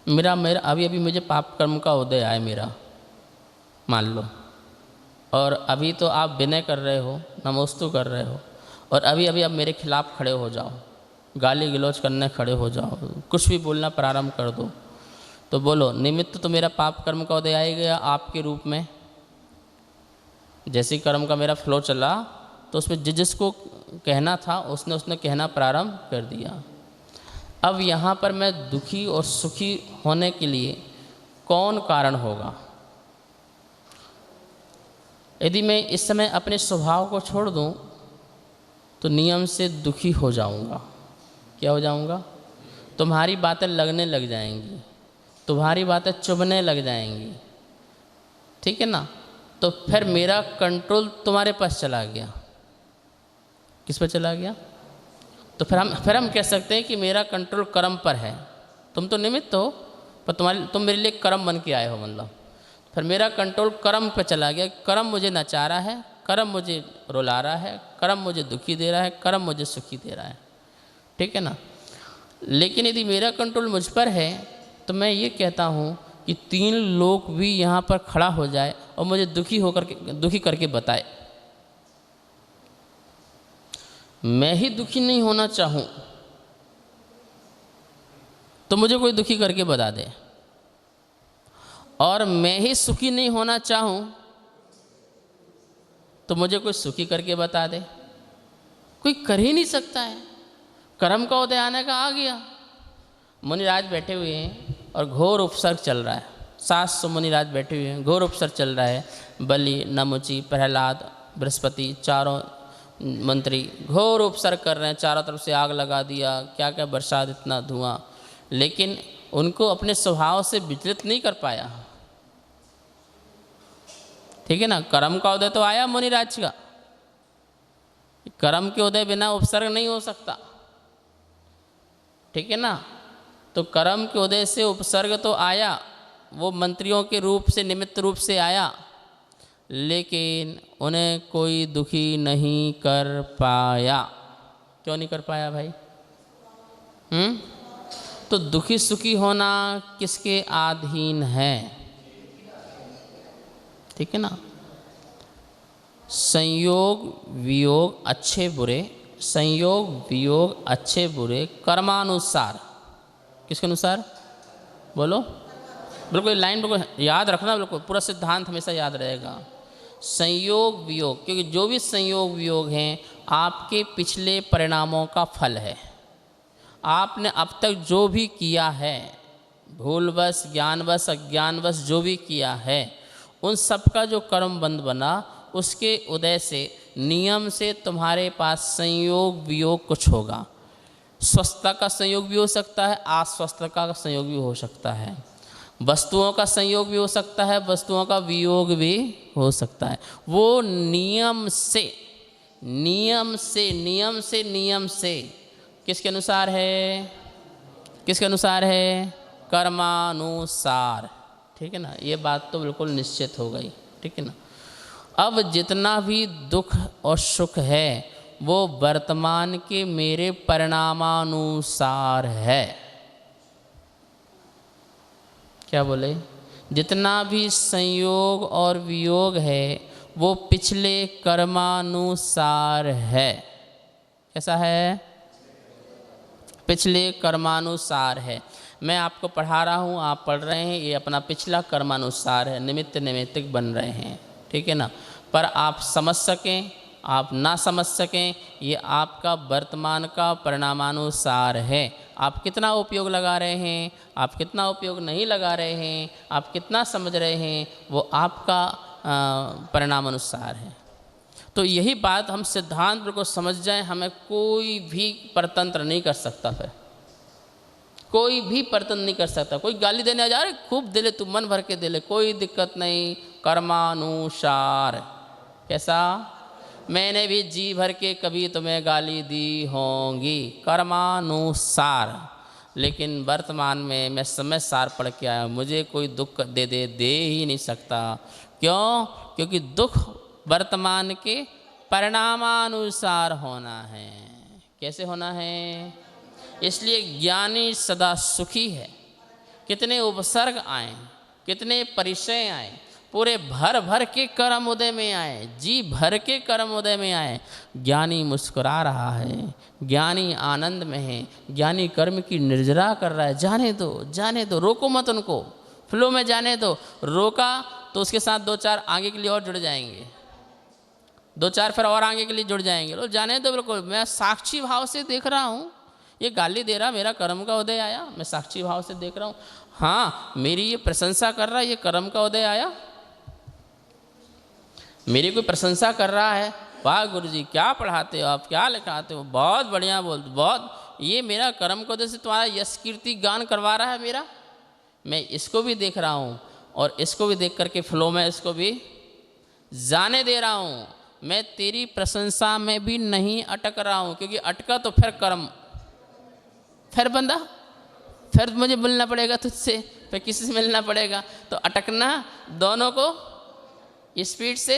मेरा मेरा अभी अभी मुझे पाप कर्म का उदय आए मेरा, मान लो, और अभी तो आप विनय कर रहे हो, नमोस्तु कर रहे हो, और अभी अभी आप मेरे खिलाफ खड़े हो जाओ, गाली गलौज करने खड़े हो जाओ, कुछ भी बोलना प्रारंभ कर दो, तो बोलो निमित्त तो मेरा पाप कर्म का उदय आएगा आपके रूप में। जैसे कर्म का मेरा फ्लो चला तो उसमें जिसको कहना था उसने कहना प्रारंभ कर दिया। अब यहाँ पर मैं दुखी और सुखी होने के लिए कौन कारण होगा? यदि मैं इस समय अपने स्वभाव को छोड़ दूं तो नियम से दुखी हो जाऊंगा। क्या हो जाऊंगा? तुम्हारी बातें लगने लग जाएंगी, तुम्हारी बातें चुभने लग जाएंगी, ठीक है ना? तो फिर मेरा कंट्रोल तुम्हारे पास चला गया। किस पर चला गया? तो फिर हम कह सकते हैं कि मेरा कंट्रोल कर्म पर है। तुम तो निमित्त हो, पर तुम मेरे लिए कर्म बन के आए हो, मतलब फिर मेरा कंट्रोल कर्म पर चला गया। कर्म मुझे नचा रहा है, कर्म मुझे रुला रहा है, कर्म मुझे दुखी दे रहा है, कर्म मुझे सुखी दे रहा है, ठीक है ना? लेकिन यदि मेरा कंट्रोल मुझ पर है तो मैं ये कहता हूँ कि 3 लोग भी यहाँ पर खड़ा हो जाए और मुझे दुखी करके बताए। मैं ही दुखी नहीं होना चाहूँ तो मुझे कोई दुखी करके बता दे, और मैं ही सुखी नहीं होना चाहूँ तो मुझे कोई सुखी करके बता दे। कोई कर ही नहीं सकता है। कर्म का उदय आने का आ गया। मुनिराज बैठे हुए हैं और घोर उपसर्ग चल रहा है। 700 मुनिराज बैठे हुए हैं, घोर उपसर्ग चल रहा है। बलि, नमुचि, प्रहलाद, बृहस्पति, चारों मंत्री घोर उपसर्ग कर रहे हैं। चारों तरफ से आग लगा दिया, क्या क्या बरसात, इतना धुआं, लेकिन उनको अपने स्वभाव से विचलित नहीं कर पाया, ठीक है ना? कर्म का उदय तो आया मुनिराज का। कर्म के उदय बिना उपसर्ग नहीं हो सकता, ठीक है ना? तो कर्म के उदय से उपसर्ग तो आया, वो मंत्रियों के रूप से, निमित्त रूप से आया, लेकिन उन्हें कोई दुखी नहीं कर पाया। क्यों नहीं कर पाया भाई? तो दुखी सुखी होना किसके अधीन है? ठीक है ना? संयोग वियोग अच्छे बुरे, संयोग वियोग अच्छे बुरे कर्मानुसार। किसके अनुसार? बोलो, बिल्कुल लाइन बिल्कुल याद रखना, बिल्कुल पूरा सिद्धांत हमेशा याद रहेगा। संयोग वियोग, क्योंकि जो भी संयोग वियोग हैं आपके पिछले परिणामों का फल है। आपने अब तक जो भी किया है, भूलवश, ज्ञानवश, अज्ञानवश जो भी किया है, उन सब का जो कर्म बंध बना, उसके उदय से नियम से तुम्हारे पास संयोग वियोग कुछ होगा। स्वस्थता का संयोग भी हो सकता है, अस्वस्थता का संयोग भी हो सकता है, वस्तुओं का संयोग भी हो सकता है, वस्तुओं का वियोग भी हो सकता है। वो नियम से नियम से नियम से नियम से किसके अनुसार है? किसके अनुसार है? कर्मानुसार, ठीक है ना? ये बात तो बिल्कुल निश्चित हो गई, ठीक है ना? अब जितना भी दुख और सुख है वो वर्तमान के मेरे परिणामानुसार है। क्या बोले? जितना भी संयोग और वियोग है वो पिछले कर्मानुसार है। कैसा है? पिछले कर्मानुसार है। मैं आपको पढ़ा रहा हूँ, आप पढ़ रहे हैं, ये अपना पिछला कर्मानुसार है, निमित्त नैमित्तिक बन रहे हैं, ठीक है ना? पर आप समझ सकें, आप ना समझ सकें, ये आपका वर्तमान का परिणामानुसार है। आप कितना उपयोग लगा रहे हैं, आप कितना उपयोग नहीं लगा रहे हैं, आप कितना समझ रहे हैं, वो आपका परिणामानुसार है। तो यही बात हम सिद्धांत को समझ जाएं, हमें कोई भी परतंत्र नहीं कर सकता। फिर कोई भी परतंत्र नहीं कर सकता। कोई गाली देने आ जा रहे, खूब दे ले, तू मन भर के दे ले, कोई दिक्कत नहीं, कर्मानुसार। कैसा? मैंने भी जी भर के कभी तुम्हें गाली दी होंगी, कर्मानुसार, लेकिन वर्तमान में मैं समय सार पढ़ के आया, मुझे कोई दुख दे ही नहीं सकता। क्यों? क्योंकि दुख वर्तमान के परिणामानुसार होना है। कैसे होना है? इसलिए ज्ञानी सदा सुखी है, कितने उपसर्ग आए, कितने परिचय आए, पूरे भर भर के कर्म उदय में आए, जी भर के कर्म उदय में आए। ज्ञानी मुस्कुरा रहा है, ज्ञानी आनंद में है, ज्ञानी कर्म की निर्जरा कर रहा है। जाने दो, जाने दो, रोको मत उनको, फ्लो में जाने दो। रोका तो उसके साथ दो चार आगे के लिए और जुड़ जाएंगे, दो चार फिर और आगे के लिए जुड़ जाएंगे। लो जाने दो, बिल्कुल मैं साक्षी भाव से देख रहा हूँ। ये गाली दे रहा, मेरा कर्म का उदय आया, मैं साक्षी भाव से देख रहा हूँ। हाँ, मेरी ये प्रशंसा कर रहा है, ये कर्म का उदय आया। मेरी कोई प्रशंसा कर रहा है, वाह गुरुजी क्या पढ़ाते हो आप, क्या लिखाते हो, बहुत बढ़िया बोलते, बहुत, ये मेरा कर्म का उदय से तुम्हारा यश कीर्ति गान करवा रहा है मेरा। मैं इसको भी देख रहा हूँ और इसको भी देख करके फ्लो में इसको भी जाने दे रहा हूँ। मैं तेरी प्रशंसा में भी नहीं अटक रहा हूँ, क्योंकि अटका तो फिर कर्म, फिर बंदा, फिर मुझे मिलना पड़ेगा तुझसे, फिर किसी से मिलना पड़ेगा। तो अटकना, दोनों को स्पीड से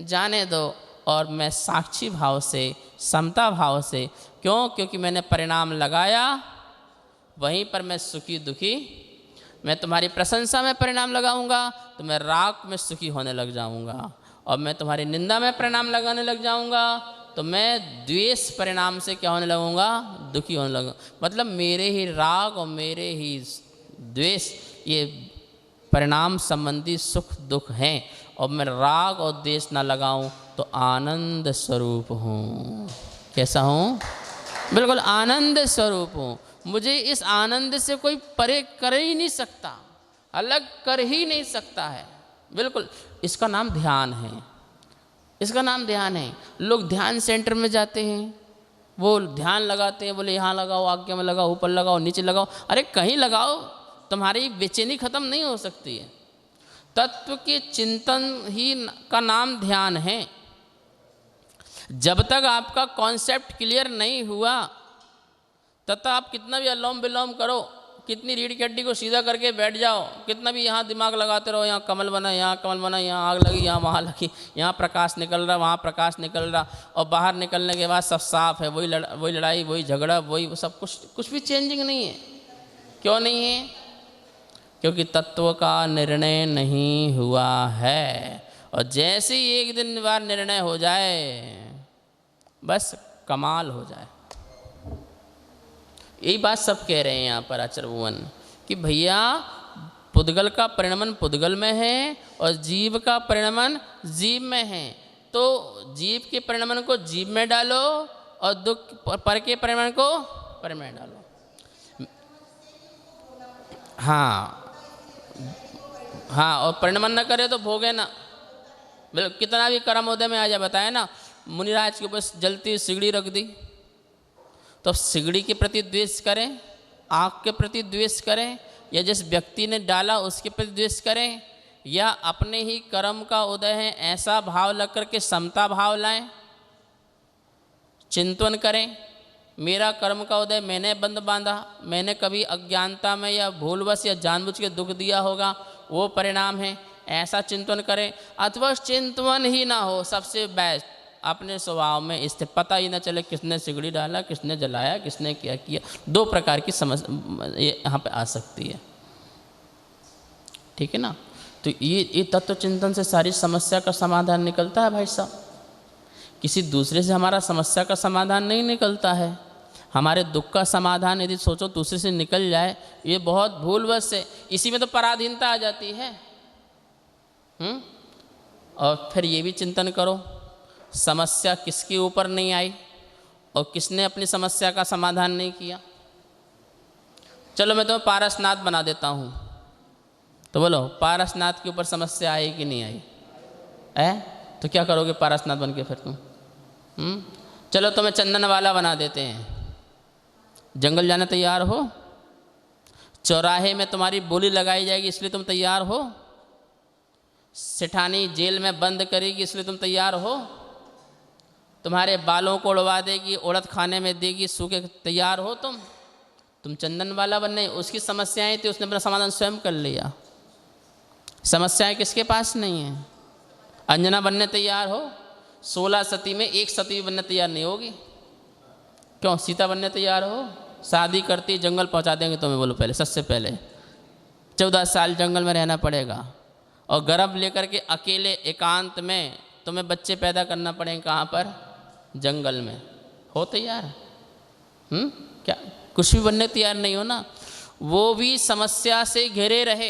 जाने दो। और मैं साक्षी भाव से, समता भाव से, क्यों? क्योंकि मैंने परिणाम लगाया, वहीं पर मैं सुखी दुखी। मैं तुम्हारी प्रशंसा में परिणाम लगाऊंगा तो मैं राग में सुखी होने लग जाऊंगा, और मैं तुम्हारी निंदा में परिणाम लगाने लग जाऊंगा तो मैं द्वेष परिणाम से क्या होने लगूंगा? दुखी होने लगूंगा। मतलब मेरे ही राग और मेरे ही द्वेष ये परिणाम संबंधी सुख दुख हैं, और मैं राग और द्वेष ना लगाऊं तो आनंद स्वरूप हूँ। कैसा हूँ? बिल्कुल आनंद स्वरूप हूँ। मुझे इस आनंद से कोई परे कर ही नहीं सकता, अलग कर ही नहीं सकता है। बिल्कुल, इसका नाम ध्यान है, इसका नाम ध्यान है। लोग ध्यान सेंटर में जाते हैं, वो ध्यान लगाते हैं, बोले यहाँ लगाओ, आज्ञा में लगाओ, ऊपर लगाओ, नीचे लगाओ। अरे कहीं लगाओ, तुम्हारी बेचैनी खत्म नहीं हो सकती है। तत्व के चिंतन ही का नाम ध्यान है। जब तक आपका कॉन्सेप्ट क्लियर नहीं हुआ तब तक आप कितना भी अनुलोम विलोम करो, कितनी रीढ़ की हड्डी को सीधा करके बैठ जाओ, कितना भी यहाँ दिमाग लगाते रहो, यहाँ कमल बना, यहाँ कमल बना, यहाँ आग लगी, यहाँ वहाँ लगी, यहाँ प्रकाश निकल रहा, वहाँ प्रकाश निकल रहा, और बाहर निकलने के बाद सब साफ है, वही लड़ाई, वही झगड़ा, वही सब कुछ भी चेंजिंग नहीं है। क्यों नहीं है? क्योंकि तत्व का निर्णय नहीं हुआ है। और जैसे ही एक दिन बार निर्णय हो जाए, बस कमाल हो जाए। यही बात सब कह रहे हैं यहाँ पर आचार्य भुवन कि भैया पुद्गल का परिणमन पुद्गल में है और जीव का परिणमन जीव में है। तो जीव के परिणमन को जीव में डालो और दुख पर के परिणमन को पर में डालो। हाँ हाँ, और परिणमन न करे तो भोगे ना। बिल्कुल, कितना भी कर्म उदय में आ जाए। बताया ना, मुनिराज के ऊपर जलती सिगड़ी रख दी, तो सिगड़ी के प्रति द्वेष करें, आग के प्रति द्वेष करें, या जिस व्यक्ति ने डाला उसके प्रति द्वेष करें, या अपने ही कर्म का उदय है ऐसा भाव लग करके समता भाव लाएं, चिंतन करें। मेरा कर्म का उदय, मैंने बंद बांधा, मैंने कभी अज्ञानता में या भूलवश या जानबूझ के दुख दिया होगा, वो परिणाम है, ऐसा चिंतन करें। अथवा चिंतन ही ना हो, सबसे बेस्ट अपने स्वभाव में स्थित, पता ही ना चले किसने सिगड़ी डाला, किसने जलाया, किसने क्या किया। दो प्रकार की समस्या यहाँ पे आ सकती है, ठीक है ना। तो ये तत्व चिंतन से सारी समस्या का समाधान निकलता है भाई साहब। किसी दूसरे से हमारा समस्या का समाधान नहीं निकलता है। हमारे दुख का समाधान यदि सोचो दूसरे से निकल जाए, ये बहुत भूलवश है। इसी में तो पराधीनता आ जाती है। और फिर ये भी चिंतन करो, समस्या किसके ऊपर नहीं आई और किसने अपनी समस्या का समाधान नहीं किया। चलो मैं तुम्हें पारसनाथ बना देता हूँ, तो बोलो पारसनाथ के ऊपर समस्या आई कि नहीं आई? तो क्या करोगे पारसनाथ बन के फिर तुम? चलो तुम्हें चंदन वाला बना देते हैं, जंगल जाने तैयार हो? चौराहे में तुम्हारी बोली लगाई जाएगी इसलिए तुम तैयार हो? सेठानी जेल में बंद करेगी इसलिए तुम तैयार हो? तुम्हारे बालों को उड़वा देगी, उड़द खाने में देगी, सूखे तैयार हो तुम चंदन वाला बनने? उसकी समस्याएं थी, उसने अपना समाधान स्वयं कर लिया। समस्याएं किसके पास नहीं है। अंजना बनने तैयार हो? 16 सती में एक सती बनने तैयार नहीं होगी। क्यों? सीता बनने तैयार हो? शादी करती जंगल पहुंचा देंगे तुम्हें, बोलो पहले, सबसे पहले 14 साल जंगल में रहना पड़ेगा और गर्भ लेकर के अकेले एकांत में तुम्हें बच्चे पैदा करना पड़ेंगे। कहाँ पर? जंगल में। हो तैयार? क्या कुछ भी बनने तैयार नहीं हो ना। वो भी समस्या से घिरे रहे,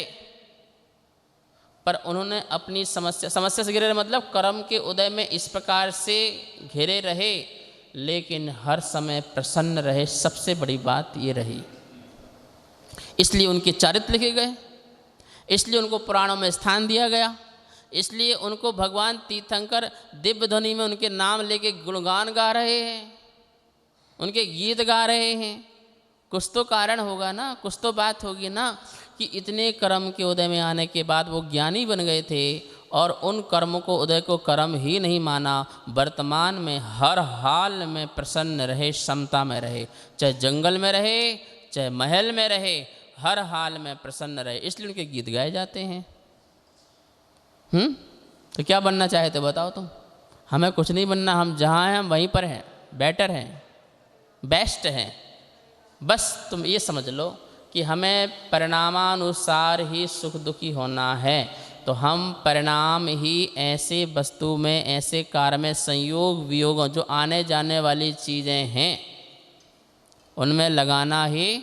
पर उन्होंने अपनी समस्या से घिरे रहे मतलब कर्म के उदय में इस प्रकार से घिरे रहे, लेकिन हर समय प्रसन्न रहे। सबसे बड़ी बात ये रही। इसलिए उनके चारित्र लिखे गए, इसलिए उनको पुराणों में स्थान दिया गया, इसलिए उनको भगवान तीर्थंकर दिव्य ध्वनि में उनके नाम लेके गुणगान गा रहे हैं, उनके गीत गा रहे हैं। कुछ तो कारण होगा ना, कुछ तो बात होगी ना कि इतने कर्म के उदय में आने के बाद वो ज्ञानी बन गए थे और उन कर्मों को उदय को कर्म ही नहीं माना। वर्तमान में हर हाल में प्रसन्न रहे, समता में रहे, चाहे जंगल में रहे चाहे महल में रहे, हर हाल में प्रसन्न रहे। इसलिए उनके गीत गाए जाते हैं। तो क्या बनना चाहते बताओ तुम? हमें कुछ नहीं बनना, हम जहाँ हैं हम वहीं पर हैं, बेटर हैं, बेस्ट हैं। बस तुम ये समझ लो कि हमें परिणामानुसार ही सुख दुखी होना है, तो हम परिणाम ही ऐसे वस्तु में, ऐसे कार्य में, संयोग वियोग जो आने जाने वाली चीज़ें हैं उनमें लगाना ही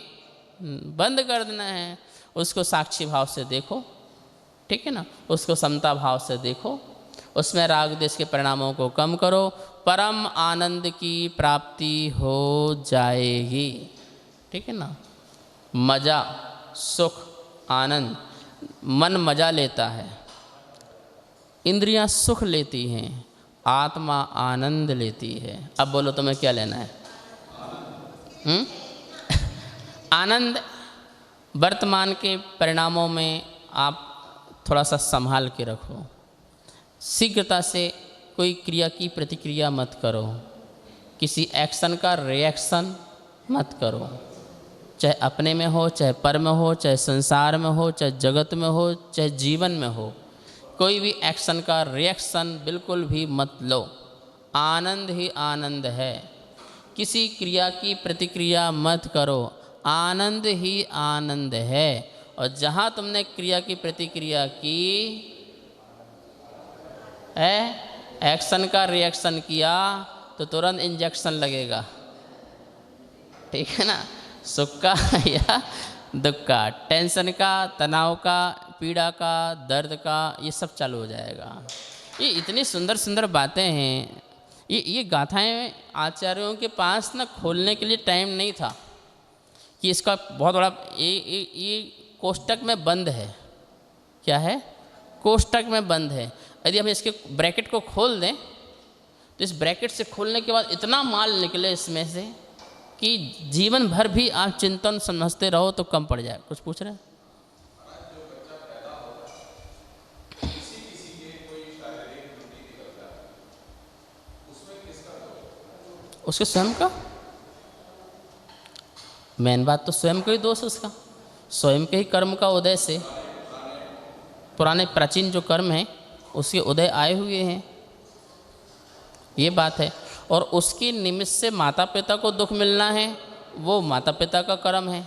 बंद कर देना है। उसको साक्षी भाव से देखो, ठीक है ना, उसको समता भाव से देखो, उसमें राग द्वेष के परिणामों को कम करो, परम आनंद की प्राप्ति हो जाएगी। ठीक है ना। मज़ा, सुख, आनंद, मन मज़ा लेता है, इंद्रियां सुख लेती हैं, आत्मा आनंद लेती है। अब बोलो तुम्हें क्या लेना है? आनंद। वर्तमान के परिणामों में आप थोड़ा सा संभाल के रखो, शीघ्रता से कोई क्रिया की प्रतिक्रिया मत करो, किसी एक्शन का रिएक्शन मत करो, चाहे अपने में हो, चाहे पर में हो, चाहे संसार में हो, चाहे जगत में हो, चाहे जीवन में हो, कोई भी एक्शन का रिएक्शन बिल्कुल भी मत लो। आनंद ही आनंद है। किसी क्रिया की प्रतिक्रिया मत करो, आनंद ही आनंद है। और जहाँ तुमने क्रिया की प्रतिक्रिया की है, एक्शन का रिएक्शन किया, तो तुरंत इंजेक्शन लगेगा। ठीक है ना। सुख का या दुख का, टेंशन का, तनाव का, पीड़ा का, दर्द का, ये सब चालू हो जाएगा। ये इतनी सुंदर सुंदर बातें हैं। ये गाथाएं आचार्यों के पास ना खोलने के लिए टाइम नहीं था कि इसका बहुत बड़ा ये कोष्टक में बंद है। क्या है? कोष्टक में बंद है। यदि हम इसके ब्रैकेट को खोल दें तो इस ब्रैकेट से खोलने के बाद इतना माल निकले इसमें से कि जीवन भर भी आप चिंतन समझते रहो तो कम पड़ जाए। कुछ पूछ रहे हैं? उसके स्वयं का मेन बात तो स्वयं का ही दोष, उसका स्वयं के ही कर्म का उदय से, पुराने प्राचीन जो कर्म हैं उसके उदय आए हुए हैं, ये बात है। और उसकी निमित्त से माता पिता को दुख मिलना है, वो माता पिता का कर्म है।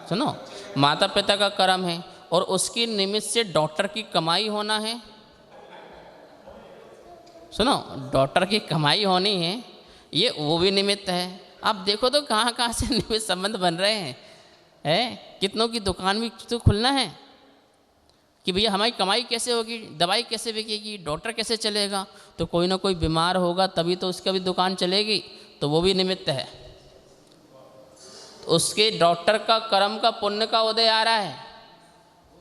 सुनो, माता पिता का कर्म है। और उसकी निमित्त से डॉक्टर की कमाई होना है। सुनो, डॉक्टर की कमाई होनी है, ये वो भी निमित्त है। आप देखो तो कहाँ कहाँ से निमित्त संबंध बन रहे हैं। कितनों की दुकान भी तो खुलना है कि भैया हमारी कमाई कैसे होगी, दवाई कैसे बिकेगी, डॉक्टर कैसे चलेगा, तो कोई ना कोई बीमार होगा तभी तो उसका भी दुकान चलेगी, तो वो भी निमित्त है। तो उसके डॉक्टर का कर्म का पुण्य का उदय आ रहा है,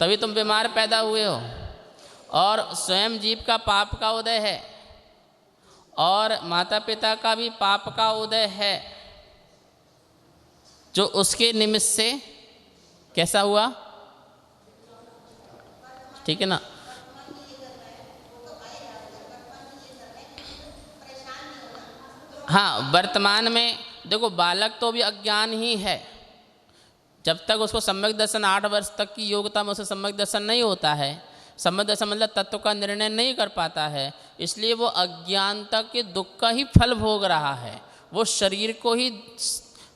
तभी तुम बीमार पैदा हुए हो। और स्वयं जीव का पाप का उदय है, और माता पिता का भी पाप का उदय है, जो उसके निमित्त से कैसा हुआ। ठीक है ना। हाँ, वर्तमान में देखो बालक तो भी अज्ञान ही है। जब तक उसको सम्यक दर्शन 8 वर्ष तक की योग्यता में उसे सम्यक दर्शन नहीं होता है, सम्यक दर्शन मतलब तत्व का निर्णय नहीं कर पाता है, इसलिए वो अज्ञानता के दुख का ही फल भोग रहा है। वो शरीर को ही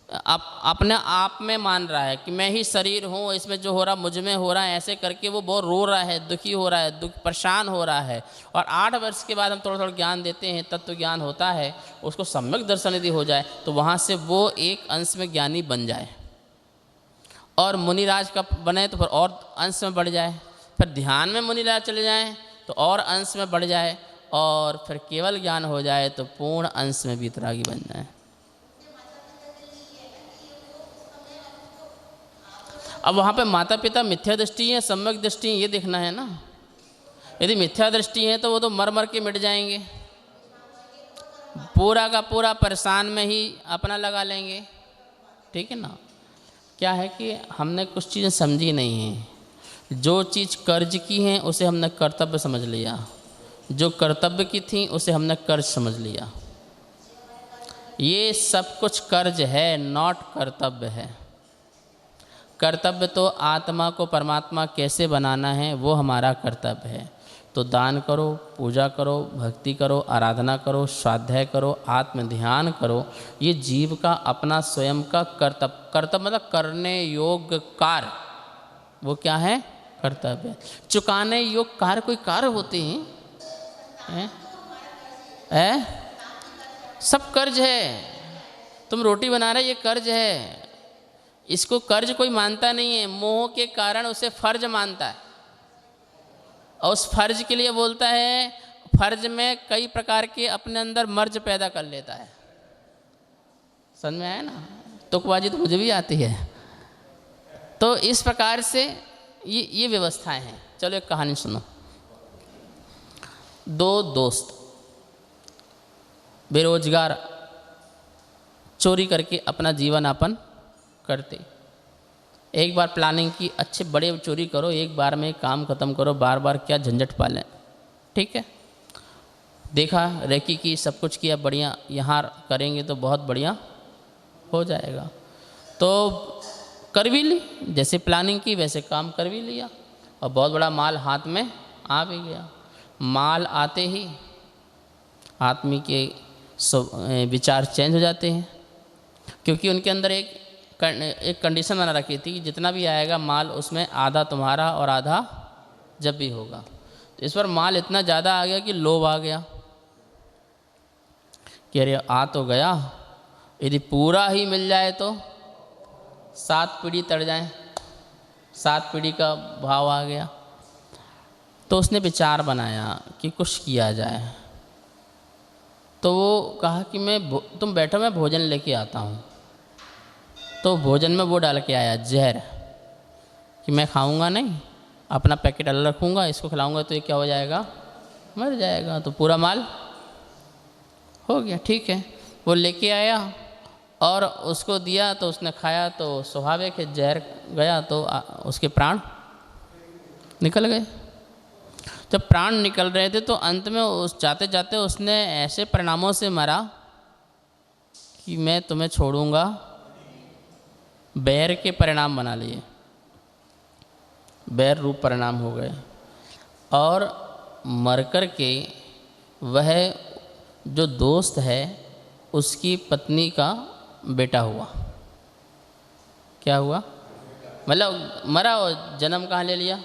अपने आप में मान रहा है कि मैं ही शरीर हूँ, इसमें जो हो रहा मुझ में हो रहा है, ऐसे करके वो बहुत रो रहा है, दुखी हो रहा है, परेशान हो रहा है। और 8 वर्ष के बाद हम थोड़ा थोड़ा ज्ञान देते हैं, तत्व ज्ञान होता है, उसको सम्यक दर्शन यदि हो जाए तो वहाँ से वो एक अंश में ज्ञानी बन जाए, और मुनिराज का बने तो फिर और अंश में बढ़ जाए, फिर ध्यान में मुनिराज चले जाएँ तो और अंश में बढ़ जाए, और फिर केवल ज्ञान हो जाए तो पूर्ण अंश में वीतरागी बन जाए। अब वहाँ पे माता पिता मिथ्या दृष्टि है, सम्यक दृष्टि है, ये देखना है ना। यदि मिथ्या दृष्टि है तो वो तो मर मर के मिट जाएंगे, पूरा का पूरा परेशान में ही अपना लगा लेंगे, ठीक है ना। क्या है कि हमने कुछ चीज़ें समझी नहीं हैं, जो चीज़ कर्ज की हैं उसे हमने कर्तव्य समझ लिया, जो कर्तव्य की थी उसे हमने कर्ज समझ लिया। ये सब कुछ कर्ज है, नॉट कर्तव्य है। कर्तव्य तो आत्मा को परमात्मा कैसे बनाना है वो हमारा कर्तव्य है। तो दान करो, पूजा करो, भक्ति करो, आराधना करो, स्वाध्याय करो, आत्म ध्यान करो, ये जीव का अपना स्वयं का कर्तव्य। कर्तव्य मतलब करने योग्य कार्य, वो क्या है? कर्तव्य। चुकाने योग्य कार्य कोई कार्य होते हैं? सब कर्ज है। तुम रोटी बना रहे, ये कर्ज है। इसको कर्ज कोई मानता नहीं है, मोह के कारण उसे फर्ज मानता है, और उस फर्ज के लिए बोलता है, फर्ज में कई प्रकार के अपने अंदर मर्ज पैदा कर लेता है। समझ में आया ना? तुकबाजी तो मुझे भी आती है। तो इस प्रकार से ये व्यवस्थाएं हैं। चलो एक कहानी सुनो। 2 दोस्त बेरोजगार चोरी करके अपना जीवन यापन करते। एक बार प्लानिंग की, अच्छे बड़े चोरी करो, एक बार में काम ख़त्म करो, बार बार क्या झंझट पालें, ठीक है। देखा, रेकी की, सब कुछ किया, बढ़िया, यहाँ करेंगे तो बहुत बढ़िया हो जाएगा। तो कर भी ली, जैसे प्लानिंग की वैसे काम कर भी लिया, और बहुत बड़ा माल हाथ में आ भी गया। माल आते ही आदमी के विचार चेंज हो जाते हैं, क्योंकि उनके अंदर एक कंडीशन बना रखी थी कि जितना भी आएगा माल उसमें आधा तुम्हारा और आधा जब भी होगा। तो इस पर माल इतना ज़्यादा आ गया कि लोभ आ गया कि अरे आ तो गया, यदि पूरा ही मिल जाए तो 7 पीढ़ी तर जाएं, 7 पीढ़ी का भाव आ गया। तो उसने विचार बनाया कि कुछ किया जाए। तो वो कहा कि तुम बैठो, मैं भोजन लेके आता हूँ। तो भोजन में वो डाल के आया जहर, कि मैं खाऊंगा नहीं, अपना पैकेट अलग रखूँगा, इसको खिलाऊंगा तो ये क्या हो जाएगा? मर जाएगा। तो पूरा माल हो गया, ठीक है। वो लेके आया और उसको दिया, तो उसने खाया, तो स्वाभाविक है जहर गया तो उसके प्राण निकल गए। जब प्राण निकल रहे थे तो अंत में उस जाते जाते उसने ऐसे परिणामों से मरा कि मैं तुम्हें छोड़ूंगा, बैर के परिणाम बना लिए, बैर रूप परिणाम हो गए। और मरकर के वह जो दोस्त है उसकी पत्नी का बेटा हुआ। क्या हुआ? मतलब मरा और जन्म कहाँ ले लिया?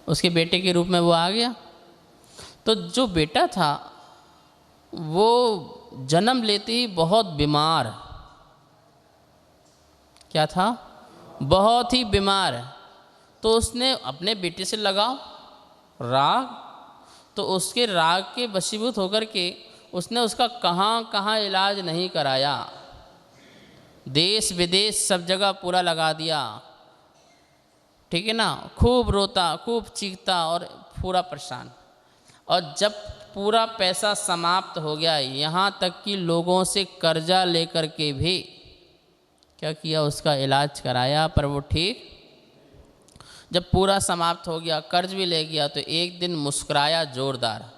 उसके बेटे के रूप में वो आ गया। तो जो बेटा था वो जन्म लेते ही बहुत बीमार, क्या था? बहुत ही बीमार। तो उसने अपने बेटे से लगाव, राग, तो उसके राग के वशीभूत होकर के उसने उसका कहाँ कहाँ इलाज नहीं कराया, देश विदेश सब जगह पूरा लगा दिया, ठीक है ना। खूब रोता, खूब चीखता और पूरा परेशान। और जब पूरा पैसा समाप्त हो गया, यहाँ तक कि लोगों से कर्जा लेकर के भी क्या किया, उसका इलाज कराया, पर वो ठीक। जब पूरा समाप्त हो गया, कर्ज भी ले गया, तो एक दिन मुस्कुराया जोरदार,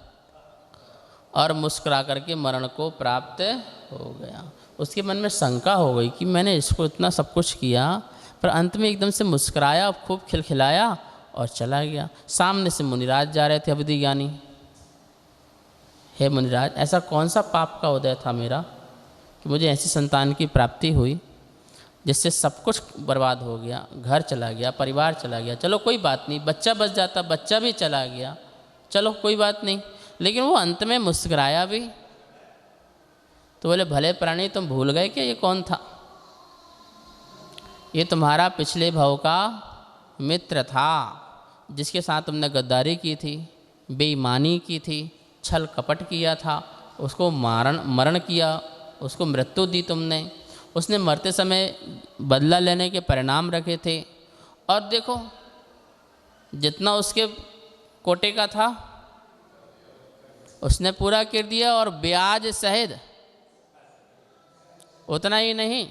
और मुस्कुरा करके मरण को प्राप्त हो गया। उसके मन में शंका हो गई कि मैंने इसको इतना सब कुछ किया, पर अंत में एकदम से मुस्कुराया, खूब खिलखिलाया और चला गया। सामने से मुनिराज जा रहे थे, अवधि ज्ञानी। हे मुनिराज, ऐसा कौन सा पाप का उदय था मेरा कि कि मुझे ऐसी संतान की प्राप्ति हुई जिससे सब कुछ बर्बाद हो गया, घर चला गया, परिवार चला गया, चलो कोई बात नहीं, बच्चा बच जाता, बच्चा भी चला गया, चलो कोई बात नहीं, लेकिन वो अंत में मुस्कुराया भी। तो बोले भले प्राणी तुम भूल गए कि ये कौन था? ये तुम्हारा पिछले भव का मित्र था, जिसके साथ तुमने गद्दारी की थी, बेईमानी की थी, छल कपट किया था, उसको मरण किया, उसको मृत्यु दी तुमने। उसने मरते समय बदला लेने के परिणाम रखे थे, और देखो जितना उसके कोटे का था उसने पूरा कर दिया, और ब्याज सहित। उतना ही नहीं,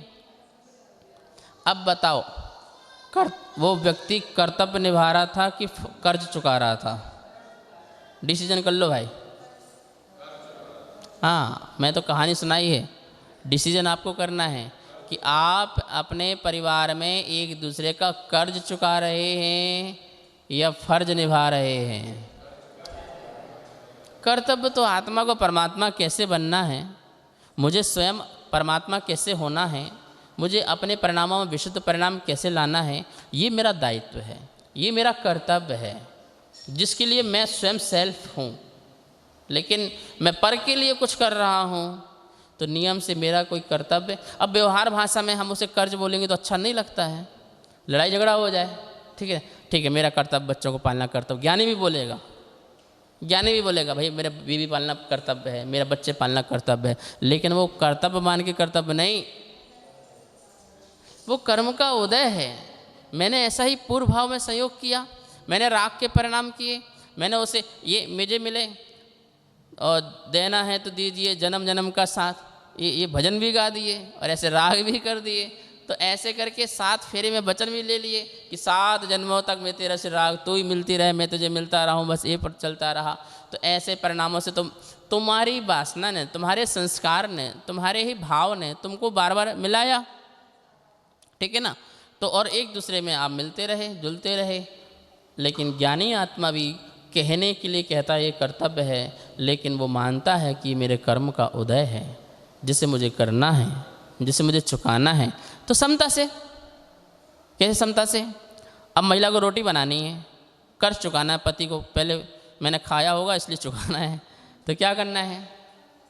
अब बताओ वो व्यक्ति कर्तव्य निभा रहा था कि कर्ज चुका रहा था? डिसीजन कर लो भाई। हाँ, मैं तो कहानी सुनाई है, डिसीजन आपको करना है कि आप अपने परिवार में एक दूसरे का कर्ज चुका रहे हैं या फर्ज निभा रहे हैं। कर्तव्य तो आत्मा को परमात्मा कैसे बनना है, मुझे स्वयं परमात्मा कैसे होना है, मुझे अपने परिणामों में विशुद्ध परिणाम कैसे लाना है, ये मेरा दायित्व है, ये मेरा कर्तव्य है, जिसके लिए मैं स्वयं सेल्फ हूँ। लेकिन मैं पर के लिए कुछ कर रहा हूँ तो नियम से मेरा कोई कर्तव्य। अब व्यवहार भाषा में हम उसे कर्ज बोलेंगे तो अच्छा नहीं लगता है, लड़ाई झगड़ा हो जाए। ठीक है, ठीक है, मेरा कर्तव्य बच्चों को पालना कर्तव्य। ज्ञानी भी बोलेगा, ज्ञानी भी बोलेगा भाई मेरा बीवी पालना कर्तव्य है, मेरा बच्चे पालना कर्तव्य है, लेकिन वो कर्तव्य मान के कर्तव्य नहीं, वो कर्म का उदय है। मैंने ऐसा ही पूर्व भाव में संयोग किया, मैंने राग के परिणाम किए, मैंने उसे ये मुझे मिले और देना है तो दीजिए जन्म जन्म का साथ, ये भजन भी गा दिए और ऐसे राग भी कर दिए। तो ऐसे करके 7 फेरे में वचन भी ले लिए कि 7 जन्मों तक मैं तेरा से राग, तू ही मिलती रहे, मैं तुझे मिलता रहा हूँ, बस ये पर चलता रहा। तो ऐसे परिणामों से तुम्हारी वासना ने, तुम्हारे संस्कार ने, तुम्हारे ही भाव ने तुमको बार बार मिलाया। ठीक है ना? तो और एक दूसरे में आप मिलते रहे, जुलते रहे। लेकिन ज्ञानी आत्मा भी कहने के लिए कहता है ये कर्तव्य है, लेकिन वो मानता है कि मेरे कर्म का उदय है, जिसे मुझे करना है, जिसे मुझे चुकाना है। तो समता से, कैसे समता से? अब महिला को रोटी बनानी है, कर्ज चुकाना है, पति को पहले मैंने खाया होगा इसलिए चुकाना है, तो क्या करना है?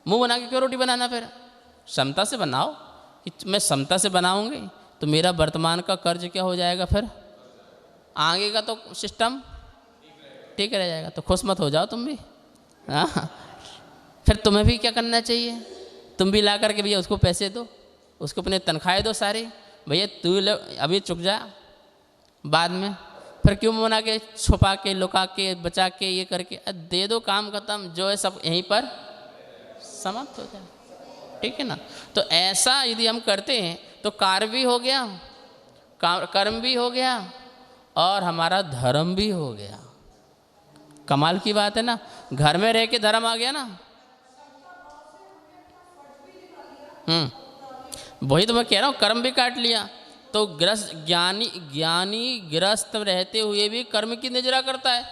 मुंह बना के क्यों रोटी बनाना? फिर समता से बनाओ कि मैं समता से बनाऊंगी तो मेरा वर्तमान का कर्ज क्या हो जाएगा, फिर आगे का तो सिस्टम ठीक रह जाएगा। तो खुश मत हो जाओ तुम भी। हाँ, फिर तुम्हें भी क्या करना चाहिए? तुम भी ला करके भैया उसको पैसे दो, उसको अपने तनख्वाहें दो सारी, भैया तू अभी चुक जा, बाद में फिर क्यों बना के छुपा के लुका के बचा के ये करके दे दो, काम खत्म, जो है सब यहीं पर समाप्त हो जाए। ठीक है ना? तो ऐसा यदि हम करते हैं तो कार्य भी हो गया, कर्म भी हो गया और हमारा धर्म भी हो गया। कमाल की बात है ना, घर में रह के धर्म आ गया ना। वही तो मैं कह रहा हूँ, कर्म भी काट लिया। तो ग्रस्त ज्ञानी ग्रस्त रहते हुए भी कर्म की निजरा करता है,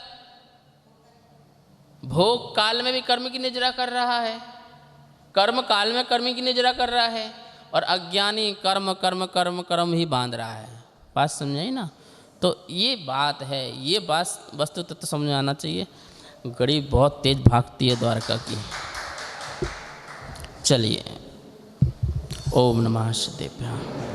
भोग काल में भी कर्म की निजरा कर रहा है, कर्म काल में कर्म की निजरा कर रहा है, और अज्ञानी कर्म कर्म कर्म कर्म ही बांध रहा है। बात समझाई ना? तो ये बात है, ये बात वस्तु तत्व समझ में आना चाहिए। गड़ी बहुत तेज भागती है द्वारका की। चलिए, ओम नमः शिवाय।